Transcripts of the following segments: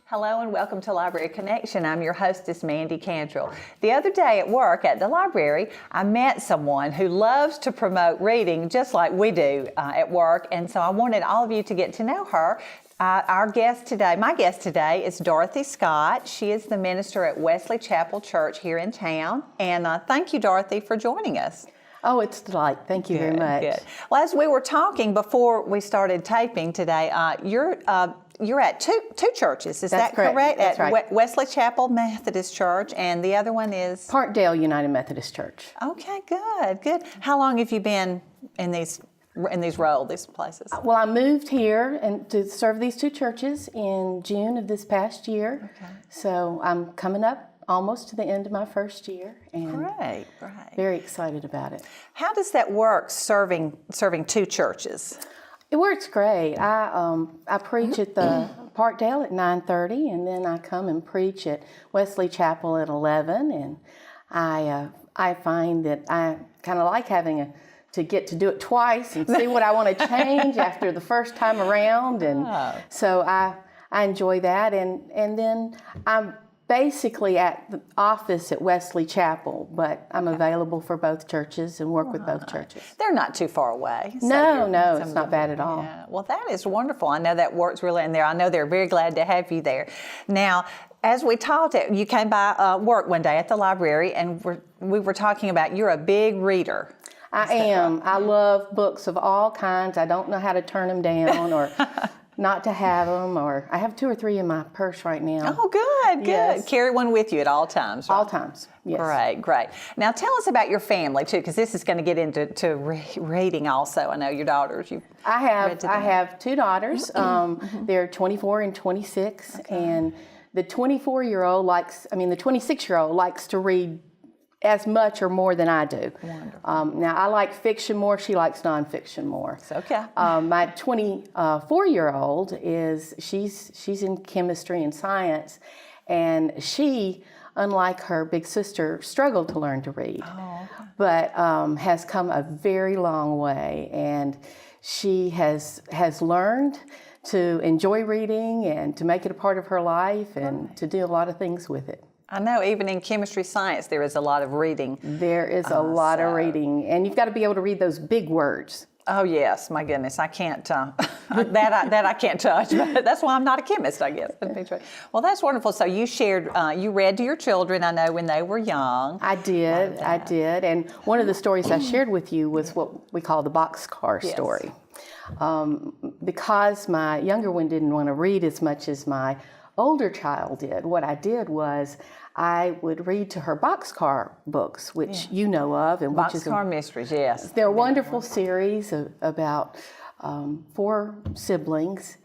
Hello and welcome to Library Connection. I'm your hostess, Mandi Cantrell. The other day at work at the library, I met someone who loves to promote reading just like we do at work, and so I wanted all of you to get to know her. My guest today is Dorothy Scott. She is the minister at Wesley Chapel Church here in town, and thank you, Dorothy, for joining us. Oh, it's a delight. Thank you very much. Good. Well, as we were talking before we started taping today, you're at two churches, is that correct? That's right. Wesley Chapel Methodist Church, and the other one is? Parkdale United Methodist Church. Okay, good. How long have you been in these places? Well, I moved here and to serve these two churches in June of this past year. Okay. So I'm coming up almost to the end of my first year, and great. Very excited about it. How does that work, serving two churches? It works great. I preach at the Parkdale at 9:30, and then I come and preach at Wesley Chapel at 11. And I find that I kind of like having to get to do it twice and see what I want to change after the first time around, and so I enjoy that. And then I'm basically at the office at Wesley Chapel, but I'm available for both churches and work with both churches. They're not too far away. No, it's not bad at all. Yeah. Well, that is wonderful. I know that works really in there. I know they're very glad to have you there. Now, as we talked, you came by work one day at the library, and we were talking about you're a big reader. I am. Right? I love books of all kinds. I don't know how to turn them down or not to have them, or I have 2 or 3 in my purse right now. Oh, good. Yes. Carry one with you at all times. Right? All times, yes. Great. Now tell us about your family too, because this is going to get into reading also. I know your daughters. I have 2 daughters. They're 24 and 26, and the 26-year-old likes to read as much or more than I do. Wonderful. Now, I like fiction more. She likes nonfiction more. It's okay. My 24-year-old she's in chemistry and science, and she, unlike her big sister, struggled to learn to read, but has come a very long way, and she has learned to enjoy reading and to make it a part of her life and to do a lot of things with it. I know even in chemistry science there is a lot of reading. There is a lot of reading, and you've got to be able to read those big words. Oh yes, my goodness, I can't, that I can't touch, but that's why I'm not a chemist, I guess. Well, that's wonderful. So you you read to your children, I know, when they were young. I did, and one of the stories I shared with you was what we call the boxcar story. Because my younger one didn't want to read as much as my older child did, what I did was I would read to her boxcar books, which you know of, and which is Boxcar Mysteries. Yes, they're a wonderful series about 4 siblings,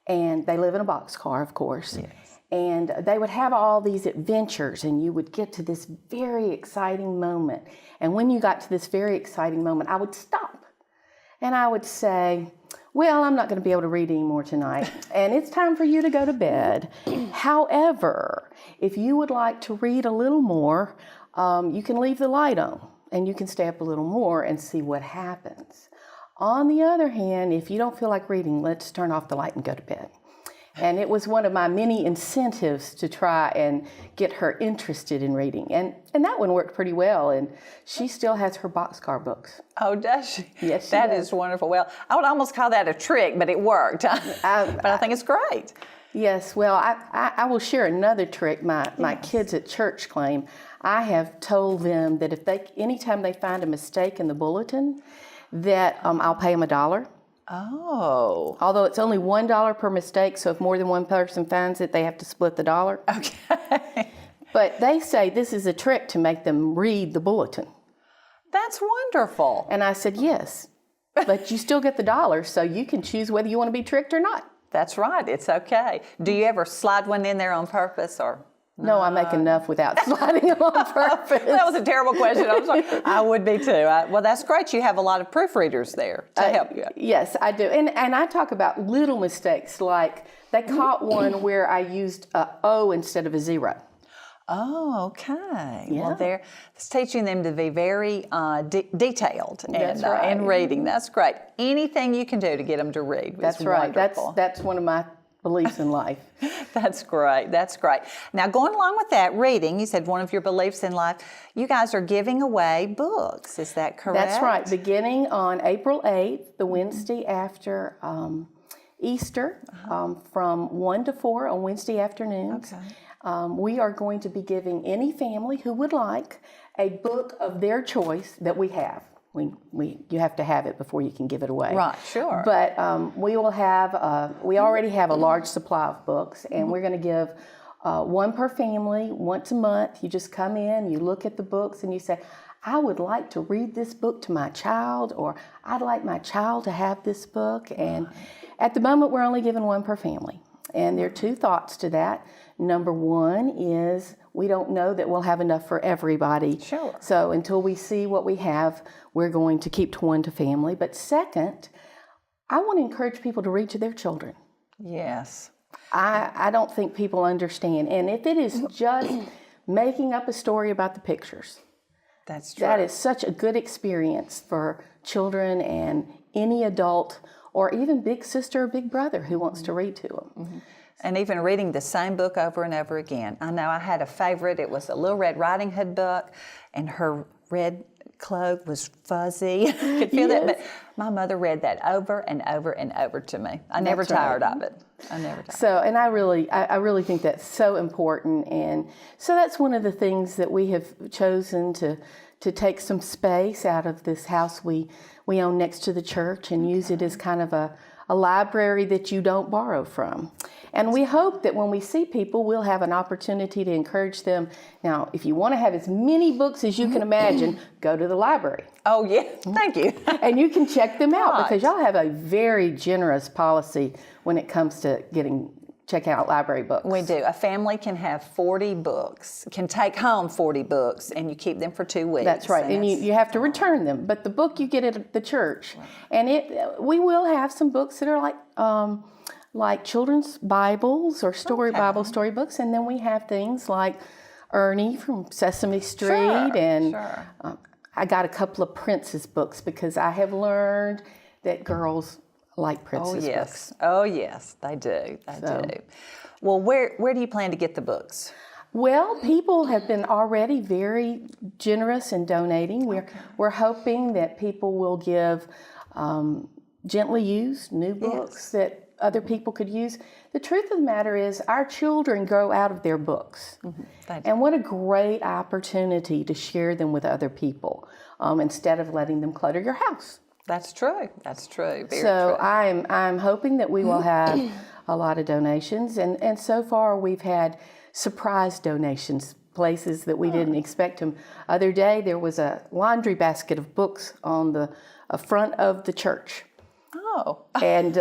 and they live in a boxcar, of course. Yes. And they would have all these adventures, and you would get to this very exciting moment. And when you got to this very exciting moment, I would stop, and I would say, well, I'm not going to be able to read anymore tonight, and it's time for you to go to bed. However, if you would like to read a little more, you can leave the light on, and you can stay up a little more and see what happens. On the other hand, if you don't feel like reading, let's turn off the light and go to bed. And it was one of my many incentives to try and get her interested in reading. And that one worked pretty well, and she still has her boxcar books. Oh, does she? Yes, she That does. is wonderful. Well, I would almost call that a trick, but it worked. But I think it's great. Yes, well, I will share another trick my kids at church claim. I have told them that anytime they find a mistake in the bulletin, that I'll pay them $1. Oh. Although it's only $1 per mistake, so if more than one person finds it, they have to split the $1. Okay. But they say this is a trick to make them read the bulletin. That's wonderful. And I said, yes, but you still get the $1, so you can choose whether you want to be tricked or not. That's right. It's okay. Do you ever slide one in there on purpose, or? No, I make enough without sliding them on purpose. That was a terrible question. I'm sorry. I would be too. Well, that's great. You have a lot of proofreaders there to help you. Yes, I do. And I talk about little mistakes, like they caught one where I used a O instead of a 0. Oh, okay. Yeah. Well, it's teaching them to be very detailed That's right. and reading. That's great. Anything you can do to get them to read. That's is right. Wonderful. That's one of my beliefs in life. That's great. That's great. Now, going along with that, reading, you said one of your beliefs in life, you guys are giving away books. Is that correct? That's right. Beginning on April 8th, the Wednesday after Easter, from 1 to 4 on Wednesday afternoons. Okay. We are going to be giving any family who would like a book of their choice that we have. You have to have it before you can give it away. Right, sure. But we already have a large supply of books, and we're going to give one per family once a month. You just come in, you look at the books, and you say, I would like to read this book to my child, or I'd like my child to have this book. And at the moment, we're only giving one per family. And there are two thoughts to that. Number one is we don't know that we'll have enough for everybody. Sure. So until we see what we have, we're going to keep to one to family. But second, I want to encourage people to read to their children. Yes. I don't think people understand. And if it is just making up a story about the pictures, that's true. that is such a good experience for children and any adult or even big sister or big brother who wants to read to them. Mm-hmm. And even reading the same book over and over again. I know I had a favorite. It was a Little Red Riding Hood book, and her red cloak was fuzzy. I could feel that. But my mother read that over and over and over to me. I never tired of it. I never tired. So, and I really think that's so important. And so that's one of the things that we have chosen to take some space out of this house we own next to the church and use it as kind of a library that you don't borrow from. And we hope that when we see people, we'll have an opportunity to encourage them. Now, if you want to have as many books as you can imagine, go to the library. Oh, yeah. Thank you. And you can check them out Right. because y'all have a very generous policy when it comes to check out library books. We do. A family can have 40 books, can take home 40 books, and you keep them for 2 weeks. That's right, and you have to return them. But the book you get at the church, and we will have some books that are like children's Bibles or Bible storybooks, and then we have things like Ernie from Sesame Street, and I got a couple of princess books because I have learned that girls like princess books. Oh, yes, they do. They do. Well, where do you plan to get the books? Well, people have been already very generous in donating. We're hoping that people will give gently used new books that other people could use. The truth of the matter is our children grow out of their books. Mm-hmm. And what a great opportunity to share them with other people instead of letting them clutter your house. That's true. That's true. Very so true. I'm hoping that we will have a lot of donations. And so far we've had surprise donations, places that we didn't expect them. Other day there was a laundry basket of books on the front of the church. Oh. And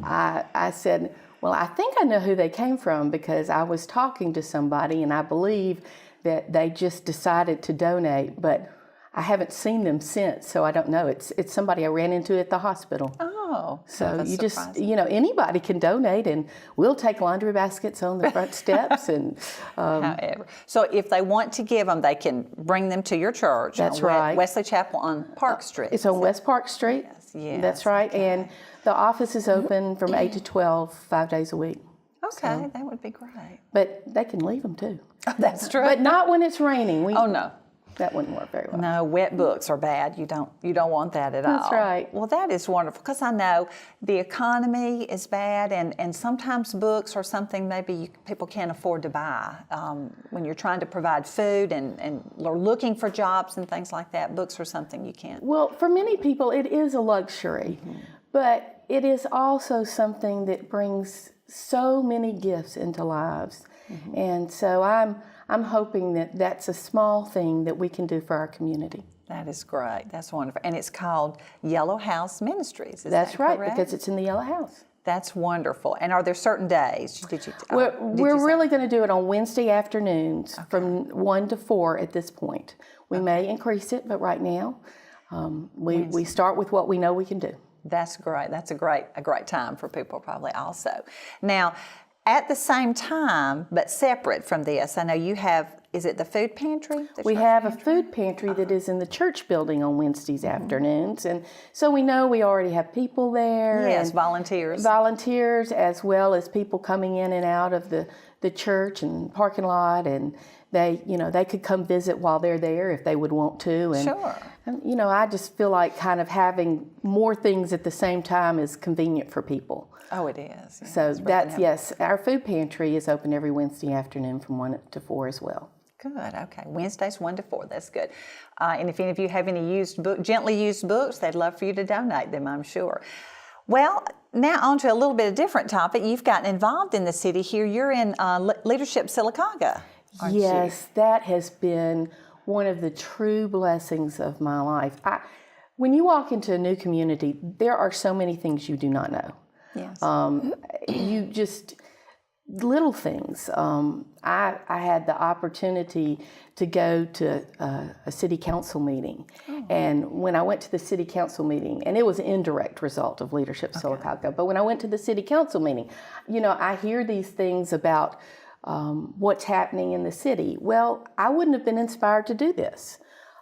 I said, well, I think I know who they came from because I was talking to somebody and I believe that they just decided to donate, but I haven't seen them since, so I don't know. It's somebody I ran into at the hospital. Oh. So you just, anybody can donate, and we'll take laundry baskets on the front steps. And however, so if they want to give them, they can bring them to your church. That's right. Wesley Chapel on Park Street. It's on West Park Street. Yes. That's right. Okay. And the office is open from 8 to 12, 5 days a week. Okay, that would be great. But they can leave them too. Oh, that's true. But not when it's raining. No. That wouldn't work very well. No, wet books are bad. You don't want that at all. That's right. Well, that is wonderful because I know the economy is bad, and sometimes books are something maybe people can't afford to buy. When you're trying to provide food and are looking for jobs and things like that, books are something you can't. Well, for many people, it is a luxury, but it is also something that brings so many gifts into lives. Mm-hmm. And so I'm hoping that that's a small thing that we can do for our community. That is great. That's wonderful. And it's called Yellow House Ministries. That's right, because it's in the Yellow House. That's wonderful. And are there certain days? We're really going to do it on Wednesday afternoons from 1 to 4 at this point. We may increase it, but right now we start with what we know we can do. That's great. That's a great time for people probably also. Now, At the same time, but separate from this, I know you have, is it the food pantry? We have a food pantry that is in the church building on Wednesdays afternoons. And so we know we already have people there. Yes, and volunteers. Volunteers, as well as people coming in and out of the church and parking lot. And they could come visit while they're there if they would want to. And, Sure. and, I just feel like kind of having more things at the same time is convenient for people. Oh, it is. Yeah, So yes, our food pantry is open every Wednesday afternoon from 1 to 4 as well. Good. Okay. Wednesdays 1 to 4. That's good. And if any of you have any gently used books, they'd love for you to donate them, I'm sure. Well, now on to a little bit of different topic. You've gotten involved in the city here. You're in Leadership Sylacauga, aren't you? Yes, that has been one of the true blessings of my life. When you walk into a new community, there are so many things you do not know. Yes. You just little things. I had the opportunity to go to a city council meeting, and when I went to the city council meeting, and it was an indirect result of Leadership Sylacauga, but when I went to the city council meeting, I hear these things about what's happening in the city. Well, I wouldn't have been inspired to do this.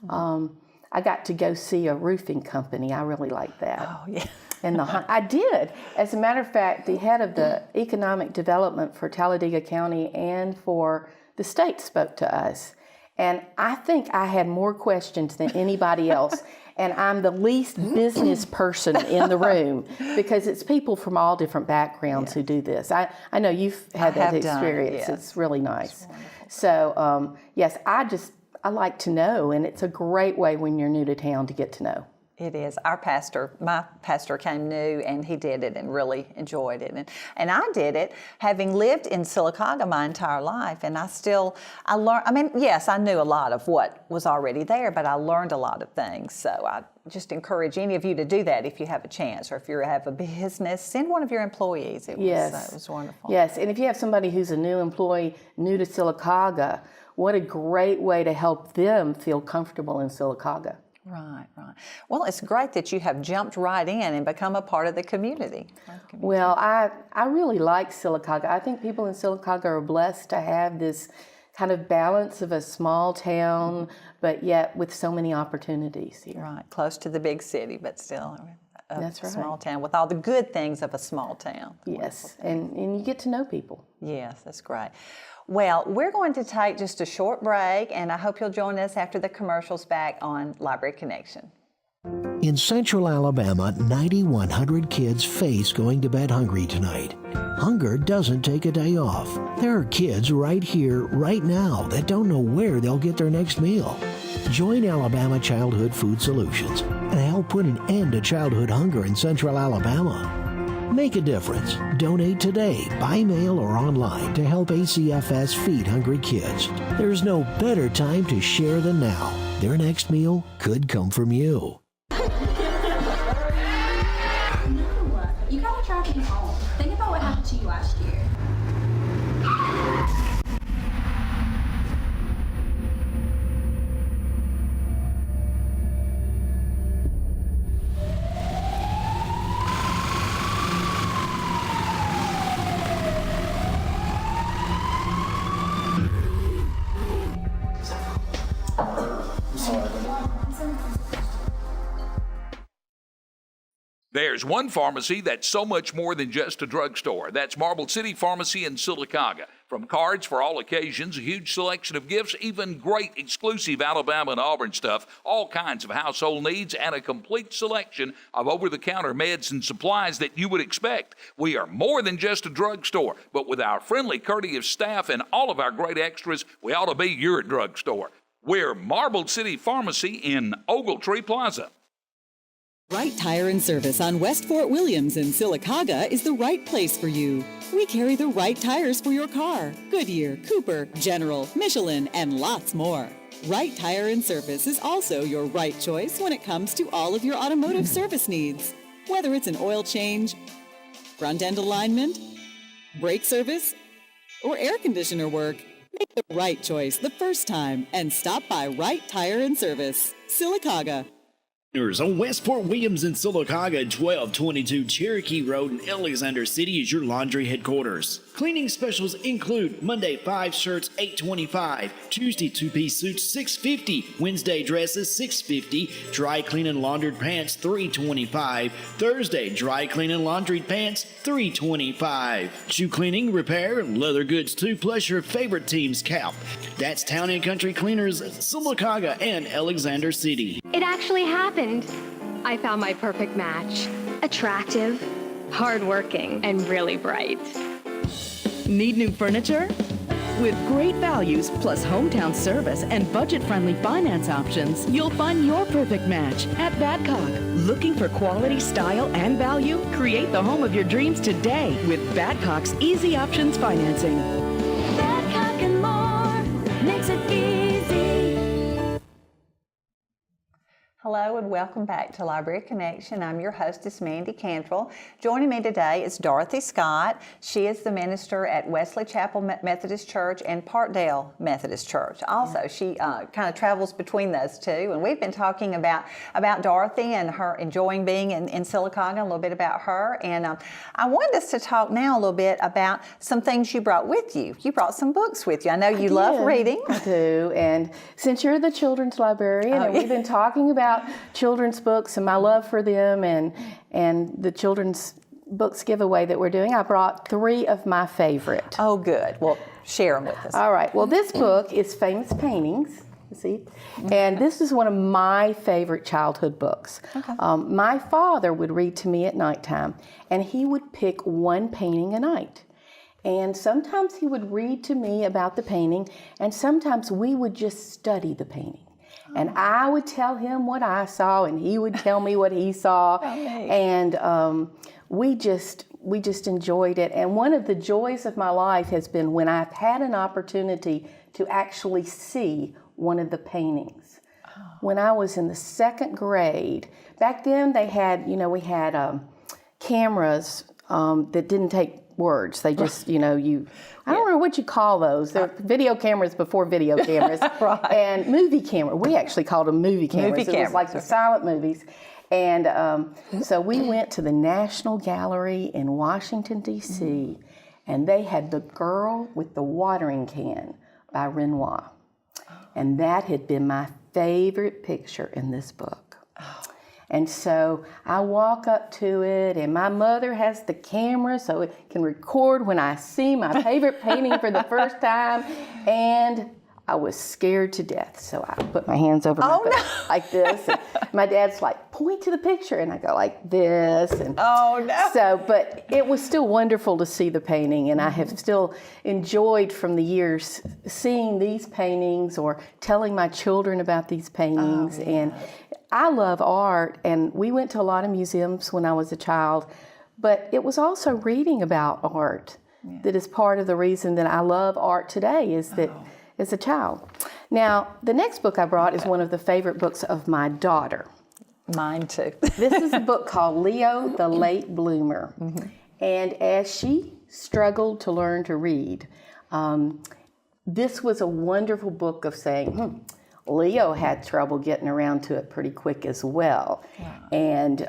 I got to go see a roofing company. I really liked that. Oh, yeah. And I did. As a matter of fact, the head of the economic development for Talladega County and for the state spoke to us. And I think I had more questions than anybody else. And I'm the least business person in the room because it's people from all different backgrounds who do this. I know you've had that experience. Yes. It's really nice. So, yes, I like to know, and it's a great way when you're new to town to get to know. It is. My pastor came new, and he did it and really enjoyed it. And I did it, having lived in Sylacauga my entire life, and I learned, yes, I knew a lot of what was already there, but I learned a lot of things. So I just encourage any of you to do that if you have a chance, or if you have a business, send one of your employees. It was wonderful. Yes, and if you have somebody who's a new employee, new to Sylacauga, what a great way to help them feel comfortable in Sylacauga. Right. Well, it's great that you have jumped right in and become a part of the community. Well, I really like Sylacauga. I think people in Sylacauga are blessed to have this kind of balance of a small town, but yet with so many opportunities here. Right, close to the big city, but still That's right. small town with all the good things of a small town. Yes, and you get to know people. Yes, that's great. Well, we're going to take just a short break, and I hope you'll join us after the commercials back on Library Connection. In Central Alabama, 9,100 kids face going to bed hungry tonight. Hunger doesn't take a day off. There are kids right here, right now, that don't know where they'll get their next meal. Join Alabama Childhood Food Solutions and help put an end to childhood hunger in Central Alabama. Make a difference. Donate today, by mail or online, to help ACFS feed hungry kids. There's no better time to share than now. Their next meal could come from you. You gotta try to be home. Think about what happened to you last year. There's one pharmacy that's so much more than just a drugstore. That's Marble City Pharmacy in Sylacauga. From cards for all occasions, a huge selection of gifts, even great exclusive Alabama and Auburn stuff, all kinds of household needs, and a complete selection of over-the-counter meds and supplies that you would expect. We are more than just a drugstore, but with our friendly, courteous staff and all of our great extras, we ought to be your drugstore. We're Marble City Pharmacy in Ogletree Plaza. Right Tire and Service on West Fort Williams in Sylacauga is the right place for you. We carry the right tires for your car: Goodyear, Cooper, General, Michelin, and lots more. Right Tire and Service is also your right choice when it comes to all of your automotive service needs. Whether it's an oil change, front end alignment, brake service, or air conditioner work, make the right choice the first time and stop by Right Tire and Service, Sylacauga. On West Fort Williams in Sylacauga, 1222 Cherokee Road in Alexander City is your laundry headquarters. Cleaning specials include Monday 5 shirts $8.25, Tuesday 2-piece suits $6.50, Wednesday dresses $6.50, dry clean and laundered pants $3.25, Thursday dry clean and laundried pants $3.25. Shoe cleaning, repair, and leather goods too, plus your favorite team's cap. That's Town and Country Cleaners, Sylacauga and Alexander City. It actually happened. I found my perfect match. Attractive, hardworking, and really bright. Need new furniture? With great values plus hometown service and budget-friendly finance options, you'll find your perfect match at Badcock. Looking for quality, style, and value? Create the home of your dreams today with Badcock's Easy Options Financing. Badcock and more makes it easy. Hello and welcome back to Library Connection. I'm your hostess, Mandi Cantrell. Joining me today is Dorothy Scott. She is the minister at Wesley Chapel Methodist Church and Parkdale Methodist Church. Also, she kind of travels between those two, and we've been talking about Dorothy and her enjoying being in Sylacauga, a little bit about her. And I wanted us to talk now a little bit about some things you brought with you. You brought some books with you. I know you love reading. I do, and since you're the children's librarian, and we've been talking about children's books and my love for them and the children's books giveaway that we're doing, I brought 3 of my favorite. Oh, good. Well, share them with us. All right. Well, this book is Famous Paintings. See, and this is one of my favorite childhood books. Okay. My father would read to me at nighttime, and he would pick one painting a night. And sometimes he would read to me about the painting, and sometimes we would just study the painting. And I would tell him what I saw, and he would tell me what he saw, and we just enjoyed it. And one of the joys of my life has been when I've had an opportunity to actually see one of the paintings. When I was in the 2nd grade, back then they had, we had cameras that didn't take words. They just, I don't know what you call those. They're video cameras before video cameras. Right. And movie camera. We actually called them movie cameras. It was like the silent movies. And so we went to the National Gallery in Washington, D.C., and they had The Girl with the Watering Can by Renoir. And that had been my favorite picture in this book. And so I walk up to it, and my mother has the camera so it can record when I see my favorite painting for the first time. And I was scared to death, so I put my hands over my face like this. And my dad's like, point to the picture, and I go like this. And So, but it was still wonderful to see the painting, and I have still enjoyed from the years seeing these paintings or telling my children about these paintings. And I love art, and we went to a lot of museums when I was a child, but it was also reading about art that is part of the reason that I love art today is that as a child. Now, the next book I brought is one of the favorite books of my daughter. Mine too. This is a book called Leo the Late Bloomer. And as she struggled to learn to read, this was a wonderful book of saying, Leo had trouble getting around to it pretty quick as well. And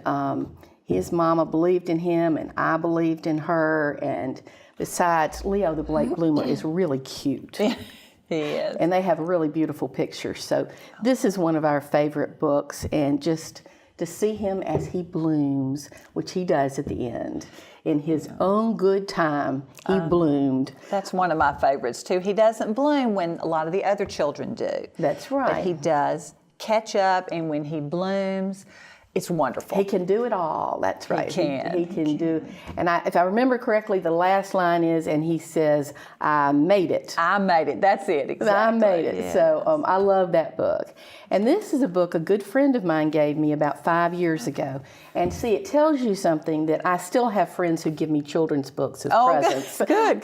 his mama believed in him, and I believed in her. And besides, Leo the Late Bloomer is really cute. He is. And they have really beautiful pictures. So this is one of our favorite books, and just to see him as he blooms, which he does at the end, in his own good time, he bloomed. That's one of my favorites too. He doesn't bloom when a lot of the other children do. That's right. But he does catch up, and when he blooms, it's wonderful. He can do it all. That's right. He can do. And if I remember correctly, the last line is, and he says, "I made it." I made it. That's it. Exactly. I made it. Yes. So I love that book. And this is a book a good friend of mine gave me about 5 years ago. And see, it tells you something that I still have friends who give me children's books as presents. Good.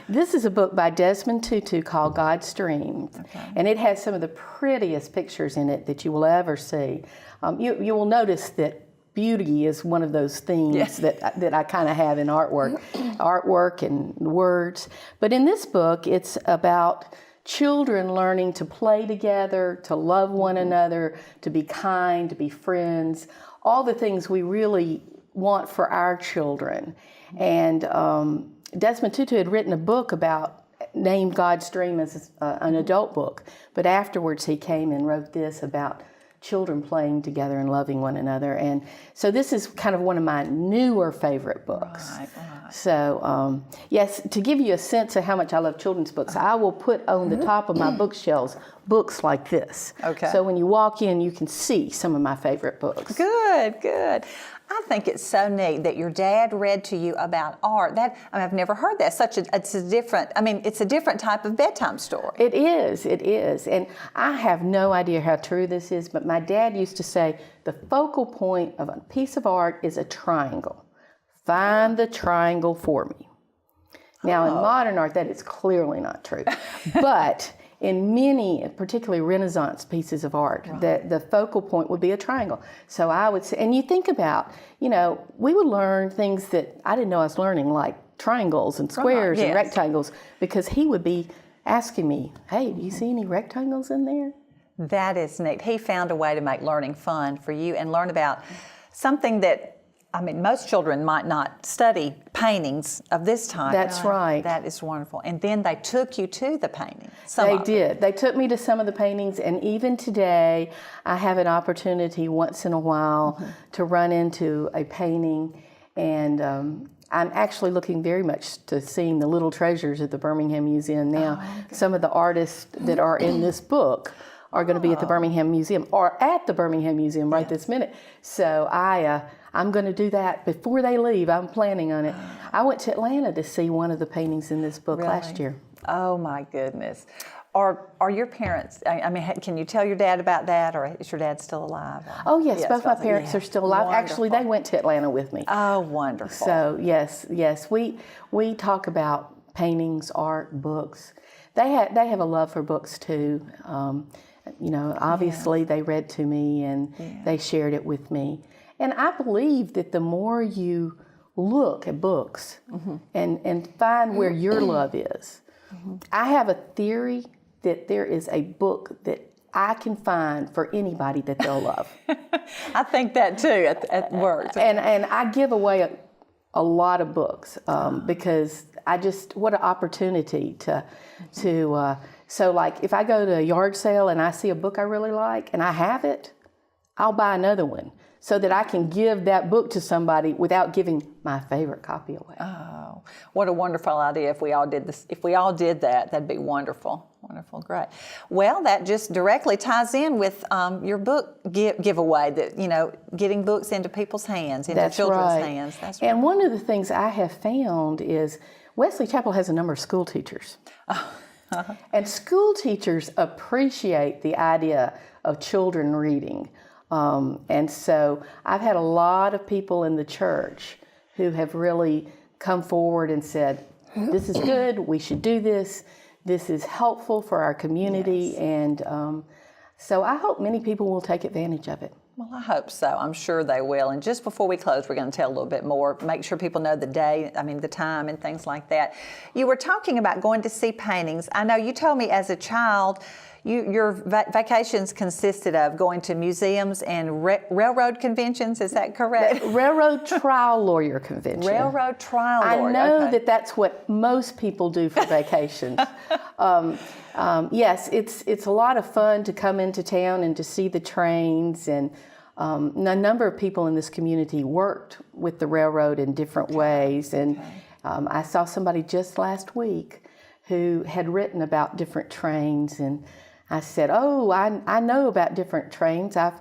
This is a book by Desmond Tutu called God's Dream. And it has some of the prettiest pictures in it that you will ever see. You will notice that beauty is one of those themes that I kind of have in artwork and words. But in this book, it's about children learning to play together, to love one another, to be kind, to be friends, all the things we really want for our children. And Desmond Tutu had written a book named God's Dream as an adult book, but afterwards he came and wrote this about children playing together and loving one another. And so this is kind of one of my newer favorite books. Right. So yes, to give you a sense of how much I love children's books, I will put on the top of my bookshelves books like this. Okay. So when you walk in, you can see some of my favorite books. Good. I think it's so neat that your dad read to you about art. I've never heard that. It's a different type of bedtime story. It is. And I have no idea how true this is, but my dad used to say the focal point of a piece of art is a triangle. Find the triangle for me. Now, in modern art, that is clearly not true. But in many, particularly Renaissance pieces of art, the focal point would be a triangle. So I would say, and you think about, we would learn things that I didn't know I was learning, like triangles and squares and rectangles, because he would be asking me, hey, do you see any rectangles in there? That is neat. He found a way to make learning fun for you and learn about something that, most children might not study paintings of this time. That's right. That is wonderful. And then they took you to the painting. They did. They took me to some of the paintings, and even today, I have an opportunity once in a while to run into a painting, and I'm actually looking very much to seeing the little treasures at the Birmingham Museum now. Some of the artists that are in this book are going to be at the Birmingham Museum, or at the Birmingham Museum right this minute. So I'm going to do that before they leave. I'm planning on it. I went to Atlanta to see one of the paintings in this book last year. Oh my goodness. Are your parents, can you tell your dad about that, or is your dad still alive? Oh yes, both my parents are still alive. Wonderful. Actually, they went to Atlanta with me. Oh, wonderful. So yes, we talk about paintings, art, books. They have a love for books too. Obviously they read to me and they shared it with me. And I believe that the more you look at books and find where your love is, I have a theory that there is a book that I can find for anybody that they'll love. I think that too at work. And I give away a lot of books because what an opportunity to so like if I go to a yard sale and I see a book I really like and I have it, I'll buy another one so that I can give that book to somebody without giving my favorite copy away. Oh, what a wonderful idea. If we all did this, if we all did that, that'd be wonderful. Wonderful, great. Well, that just directly ties in with your book giveaway, that, getting books into people's hands, into children's hands. That's right. And one of the things I have found is Wesley Chapel has a number of school teachers. And school teachers appreciate the idea of children reading. And so I've had a lot of people in the church who have really come forward and said, this is good, we should do this, this is helpful for our community, and so I hope many people will take advantage of it. Well, I hope so. I'm sure they will. And just before we close, we're going to tell a little bit more, make sure people know the day, the time and things like that. You were talking about going to see paintings. I know you told me as a child, your vacations consisted of going to museums and railroad conventions. Is that correct? Railroad trial lawyer convention. Railroad trial lawyer. I know that's what most people do for vacations. Yes, it's a lot of fun to come into town and to see the trains, and a number of people in this community worked with the railroad in different ways. And I saw somebody just last week who had written about different trains, and I said, "Oh, I know about different trains. I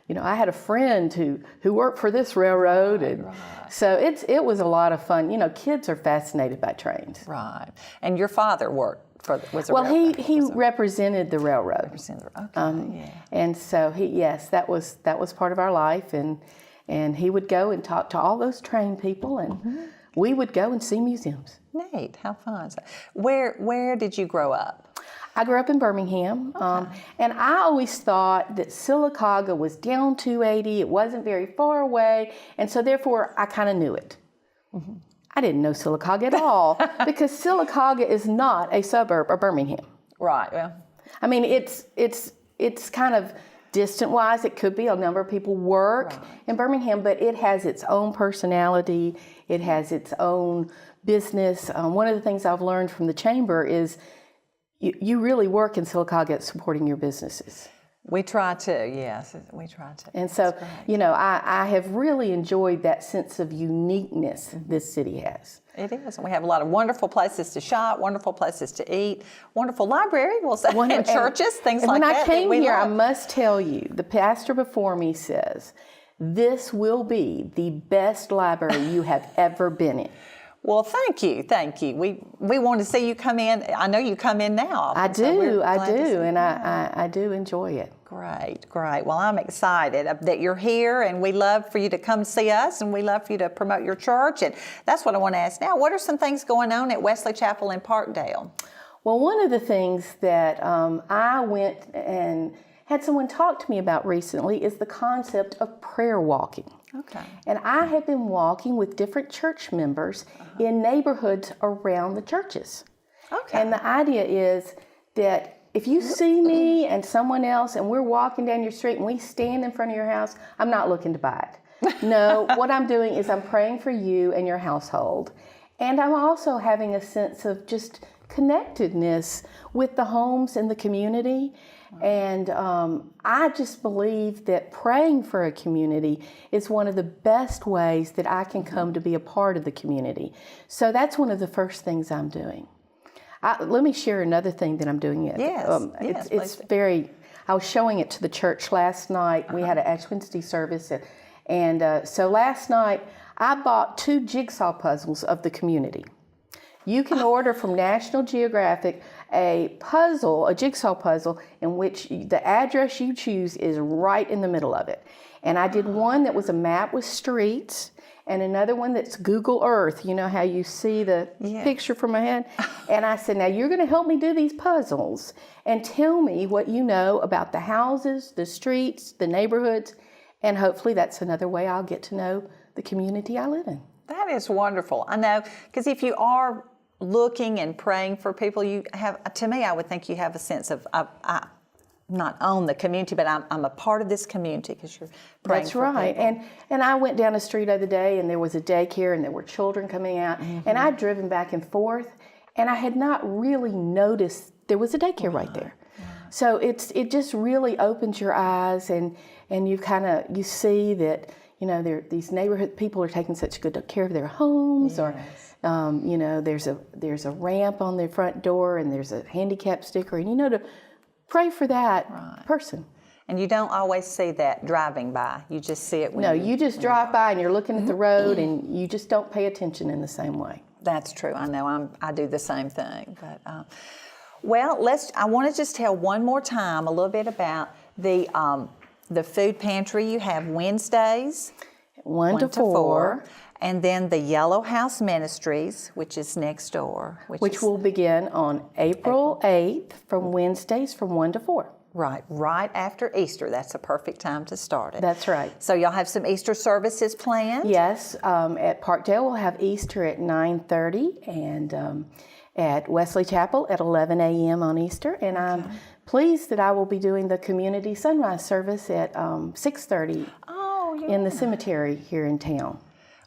had a friend who worked for this railroad," and so it was a lot of fun. Kids are fascinated by trains. Right. And your father was a railroad. He represented the railroad. And so that was part of our life, and he would go and talk to all those train people, and we would go and see museums. Neat. How fun. Where did you grow up? I grew up in Birmingham, and I always thought that Sylacauga was down 280. It wasn't very far away, and so therefore I kind of knew it. I didn't know Sylacauga at all because Sylacauga is not a suburb of Birmingham. Right. Well, I mean, it's kind of distant-wise. It could be a number of people work in Birmingham, but it has its own personality. It has its own business. One of the things I've learned from the chamber is you really work in Sylacauga at supporting your businesses. we try to, yes, we try to. And so, you know, I have really enjoyed that sense of uniqueness this city has. It is. We have a lot of wonderful places to shop, wonderful places to eat, wonderful library, we'll say, and churches, things like that. When I came here, love. I must tell you, the pastor before me says, this will be the best library you have ever been in. Well, thank you, thank you. We want to see you come in. I know you come in now. I do, and I do enjoy it. Great, great. Well, I'm excited that you're here, and we love for you to come see us, and we love for you to promote your church. And that's what I want to ask now. What are some things going on at Wesley Chapel in Parkdale? Well, one of the things that I went and had someone talk to me about recently is the concept of prayer walking. Okay. And I have been walking with different church members in neighborhoods around the churches. Okay. And the idea is that if you see me and someone else and we're walking down your street and we stand in front of your house, I'm not looking to buy it. No, what I'm doing is I'm praying for you and your household. And I'm also having a sense of just connectedness with the homes in the community. And I just believe that praying for a community is one of the best ways that I can come to be a part of the community. So that's one of the first things I'm doing. Let me share another thing that I'm doing. Yes, it's very, I was showing it to the church last night. We had an Ash Wednesday service. And so last night, I bought 2 jigsaw puzzles of the community. You can order from National Geographic a jigsaw puzzle, in which the address you choose is right in the middle of it. And I did one that was a map with streets, and another one that's Google Earth. You know how you see the picture from ahead? And I said, now you're going to help me do these puzzles and tell me what you know about the houses, the streets, the neighborhoods, and hopefully that's another way I'll get to know the community I live in. That is wonderful. I know, because if you are looking and praying for people, you have, to me, I would think you have a sense of, I not own the community, but I'm a part of this community because you're praying That's for right. people. And I went down the street the other day and there was a daycare and there were children coming out, and I'd driven back and forth and I had not really noticed there was a daycare right there. So it just really opens your eyes, and you see that, you know, these neighborhood people are taking such good care of their homes, or you know, there's a ramp on their front door and there's a handicap sticker, and you know to pray for that person. And you don't always see that driving by. You just see it when you just drive by and you're looking at the road and you just don't pay attention in the same way. That's true. I know. I do the same thing. But well, I want to just tell one more time a little bit about the food pantry. You have Wednesdays, 1 to 4. And then the Yellow House Ministries, which is next door. Which will begin on April 8th from Wednesdays from 1 to 4. Right after Easter. That's a perfect time to start it. That's right. So y'all have some Easter services planned? Yes. At Parkdale, we'll have Easter at 9:30, and at Wesley Chapel at 11 a.m. on Easter. And I'm pleased that I will be doing the community sunrise service at 6:30 in the cemetery here in town.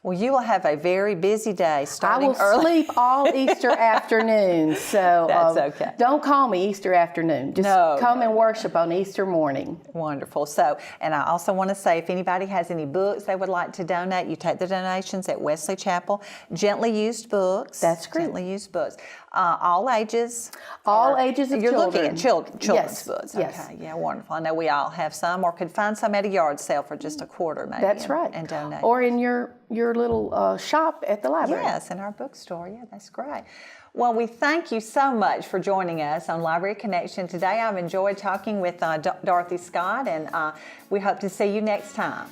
Well, you will have a very busy day starting early. I will sleep all Easter afternoon, so that's okay. Don't call me Easter afternoon. Just come and worship on Easter morning. Wonderful. So, and I also want to say, if anybody has any books they would like to donate, you take the donations at Wesley Chapel. Gently used books. That's great. Gently used books. All ages. All ages of you're children. You're looking at children's books. Yes. Okay. Yeah, wonderful. I know we all have some, or could find some at a yard sale for just $0.25 maybe. That's right. And donate. Or in your little shop at the library. Yes, in our bookstore. Yeah, that's great. Well, we thank you so much for joining us on Library Connection today. I've enjoyed talking with Dorothy Scott, and we hope to see you next time.